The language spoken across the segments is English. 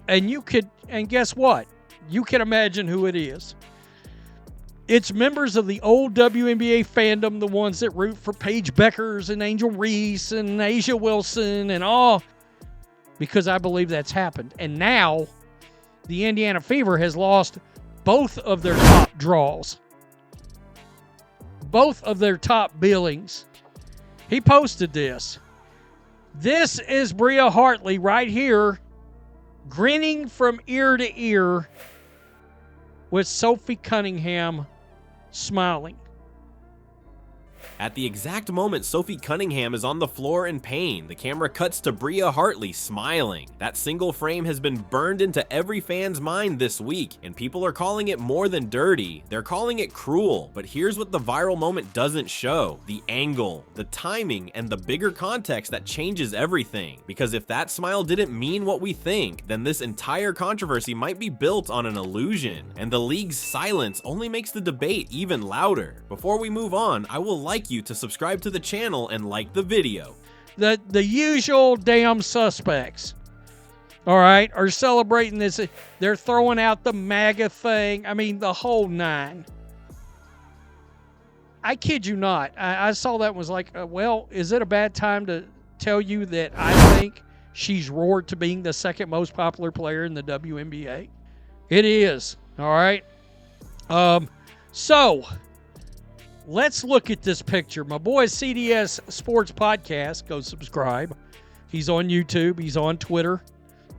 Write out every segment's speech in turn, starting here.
And guess what? You can imagine who it is. It's members of the old WNBA fandom, the ones that root for Paige Beckers and Angel Reese and Asia Wilson and all, because I believe that's happened. And now the Indiana Fever has lost both of their top draws, both of their top billings. He posted this. This is Bria Hartley right here, grinning from ear to ear with Sophie Cunningham smiling. At the exact moment Sophie Cunningham is on the floor in pain, the camera cuts to Bria Hartley smiling. That single frame has been burned into every fan's mind this week, and people are calling it more than dirty. They're calling it cruel. But here's what the viral moment doesn't show: the angle, the timing, and the bigger context that changes everything. Because if that smile didn't mean what we think, then this entire controversy might be built on an illusion, and the league's silence only makes the debate even louder. Before we move on, I will like you to subscribe to the channel and like the video. The usual damn suspects, all right, are celebrating this. They're throwing out the MAGA thing. I mean, the whole nine. I kid you not. I saw that and was like, well, is it a bad time to tell you that I think she's roared to being the second most popular player in the WNBA? It is, all right? So let's look at this picture. My boy CDS Sports Podcast, go subscribe. He's on YouTube. He's on Twitter.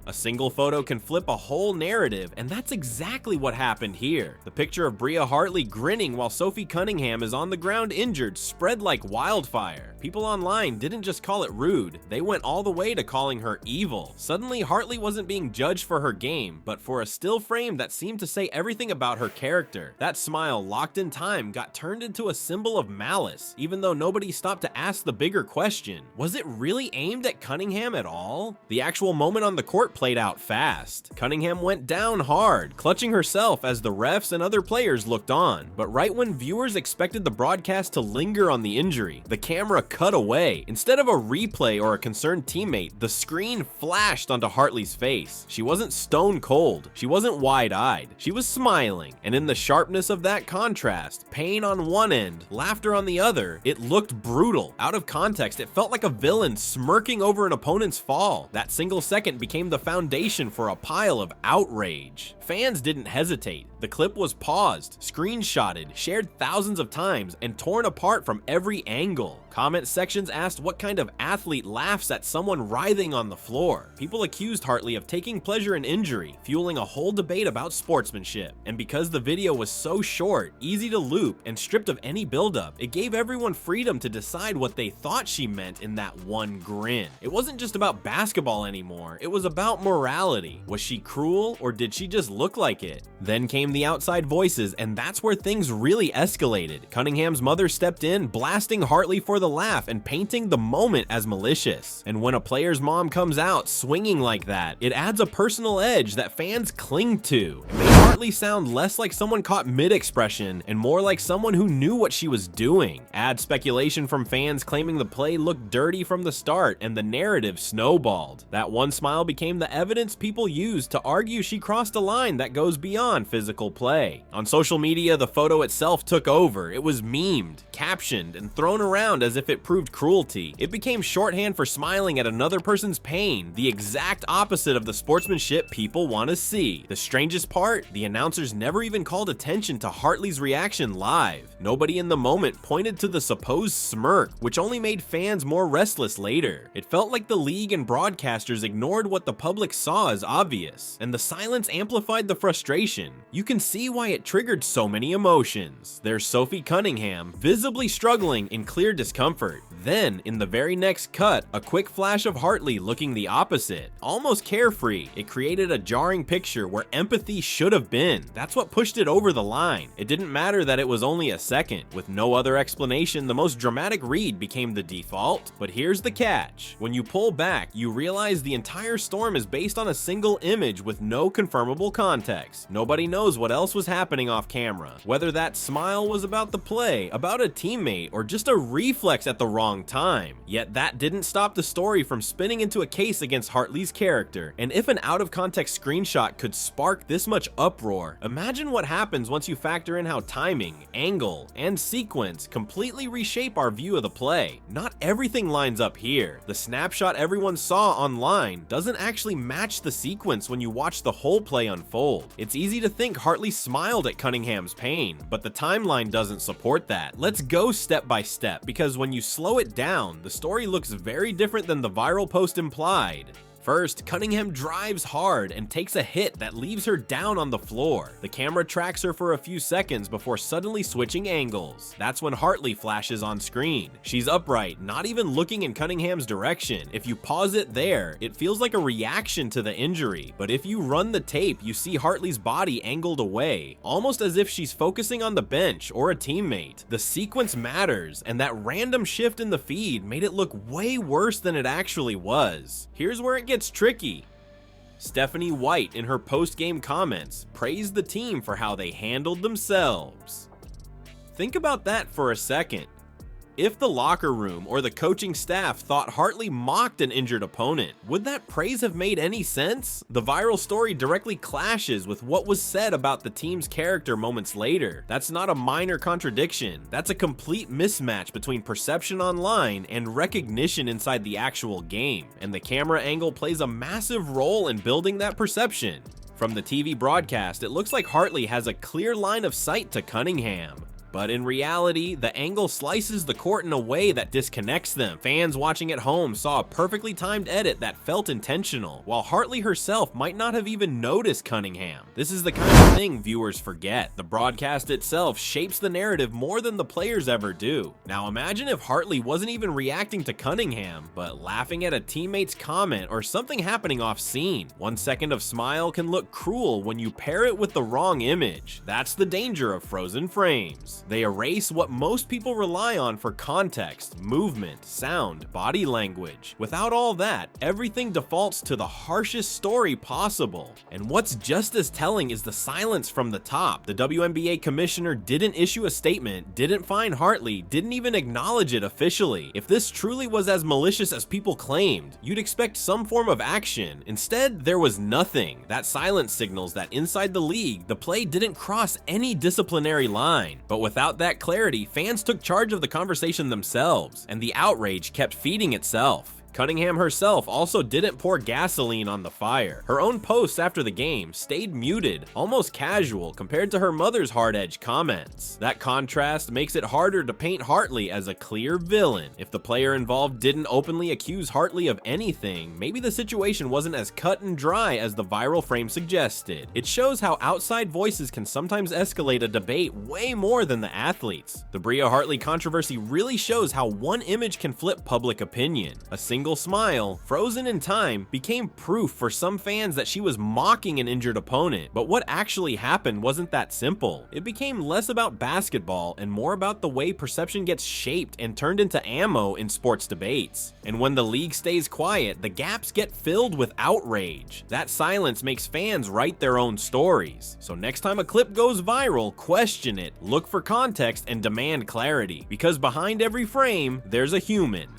A single photo can flip a whole narrative, and that's exactly what happened here. The picture of Bria Hartley grinning while Sophie Cunningham is on the ground injured spread like wildfire. People online didn't just call it rude, they went all the way to calling her evil. Suddenly, Hartley wasn't being judged for her game, but for a still frame that seemed to say everything about her character. That smile, locked in time, got turned into a symbol of malice, even though nobody stopped to ask the bigger question: was it really aimed at Cunningham at all? The actual moment on the court played out fast. Cunningham went down hard, clutching herself as the refs and other players looked on. But right when viewers expected the broadcast to linger on the injury, the camera cut away. Instead of a replay or a concerned teammate, the screen flashed onto Hartley's face. She wasn't stone cold. She wasn't wide-eyed. She was smiling. And in the sharpness of that contrast, pain on one end, laughter on the other, it looked brutal. Out of context, it felt like a villain smirking over an opponent's fall. That single second became the foundation for a pile of outrage. Fans didn't hesitate. The clip was paused, screenshotted, shared thousands of times, and torn apart from every angle. Comment sections asked what kind of athlete laughs at someone writhing on the floor. People accused Hartley of taking pleasure in injury, fueling a whole debate about sportsmanship. And because the video was so short, easy to loop, and stripped of any buildup, it gave everyone freedom to decide what they thought she meant in that one grin. It wasn't just about basketball anymore, it was about morality. Was she cruel, or did she just look like it? Then came the outside voices, and that's where things really escalated. Cunningham's mother stepped in, blasting Hartley for the laugh and painting the moment as malicious. And when a player's mom comes out swinging like that, it adds a personal edge that fans cling to. It made Hartley sound less like someone caught mid-expression and more like someone who knew what she was doing. Add speculation from fans claiming the play looked dirty from the start, and the narrative snowballed. That one smile became the evidence people used to argue she crossed a line that goes beyond physical play. On social media, the photo itself took over. It was memed, captioned, and thrown around as if it proved cruelty. It became shorthand for smiling at another person's pain, the exact opposite of the sportsmanship people want to see. The strangest part, the announcers never even called attention to Hartley's reaction live. Nobody in the moment pointed to the supposed smirk, which only made fans more restless later. It felt like the league and broadcasters ignored what the public saw as obvious, and the silence amplified the frustration. You can see why it triggered so many emotions. There's Sophie Cunningham, visibly struggling in clear discomfort. Then, in the very next cut, a quick flash of Hartley looking the opposite, almost carefree. It created a jarring picture where empathy should have been. win. That's what pushed it over the line. It didn't matter that it was only a second. With no other explanation, the most dramatic read became the default. But here's the catch. When you pull back, you realize the entire storm is based on a single image with no confirmable context. Nobody knows what else was happening off camera. Whether that smile was about the play, about a teammate, or just a reflex at the wrong time. Yet that didn't stop the story from spinning into a case against Hartley's character. And if an out-of-context screenshot could spark this much uproar, imagine what happens once you factor in how timing, angle, and sequence completely reshape our view of the play. Not everything lines up here. The snapshot everyone saw online doesn't actually match the sequence when you watch the whole play unfold. It's easy to think Hartley smiled at Cunningham's pain, but the timeline doesn't support that. Let's go step by step, because when you slow it down, the story looks very different than the viral post implied. First, Cunningham drives hard and takes a hit that leaves her down on the floor. The camera tracks her for a few seconds before suddenly switching angles. That's when Hartley flashes on screen. She's upright, not even looking in Cunningham's direction. If you pause it there, it feels like a reaction to the injury. But if you run the tape, you see Hartley's body angled away, almost as if she's focusing on the bench or a teammate. The sequence matters, and that random shift in the feed made it look way worse than it actually was. Here's where it gets tricky. Stephanie White, in her post-game comments, praised the team for how they handled themselves. Think about that for a second. If the locker room or the coaching staff thought Hartley mocked an injured opponent, would that praise have made any sense? The viral story directly clashes with what was said about the team's character moments later. That's not a minor contradiction. That's a complete mismatch between perception online and recognition inside the actual game. And the camera angle plays a massive role in building that perception. From the TV broadcast, it looks like Hartley has a clear line of sight to Cunningham. But in reality, the angle slices the court in a way that disconnects them. Fans watching at home saw a perfectly timed edit that felt intentional, while Hartley herself might not have even noticed Cunningham. This is the kind of thing viewers forget. The broadcast itself shapes the narrative more than the players ever do. Now imagine if Hartley wasn't even reacting to Cunningham, but laughing at a teammate's comment or something happening off scene. 1 second of smile can look cruel when you pair it with the wrong image. That's the danger of frozen frames. They erase what most people rely on for context, movement, sound, body language. Without all that, everything defaults to the harshest story possible. And what's just as telling is the silence from the top. The WNBA commissioner didn't issue a statement, didn't fine Hartley, didn't even acknowledge it officially. If this truly was as malicious as people claimed, you'd expect some form of action. Instead, there was nothing. That silence signals that inside the league, the play didn't cross any disciplinary line. But without that clarity, fans took charge of the conversation themselves, and the outrage kept feeding itself. Cunningham herself also didn't pour gasoline on the fire. Her own posts after the game stayed muted, almost casual compared to her mother's hard-edged comments. That contrast makes it harder to paint Hartley as a clear villain. If the player involved didn't openly accuse Hartley of anything, maybe the situation wasn't as cut and dry as the viral frame suggested. It shows how outside voices can sometimes escalate a debate way more than the athletes. The Bria Hartley controversy really shows how one image can flip public opinion. A single smile, frozen in time, became proof for some fans that she was mocking an injured opponent. But what actually happened wasn't that simple. It became less about basketball and more about the way perception gets shaped and turned into ammo in sports debates. And when the league stays quiet, the gaps get filled with outrage. That silence makes fans write their own stories. So next time a clip goes viral, question it, look for context, and demand clarity. Because behind every frame, there's a human.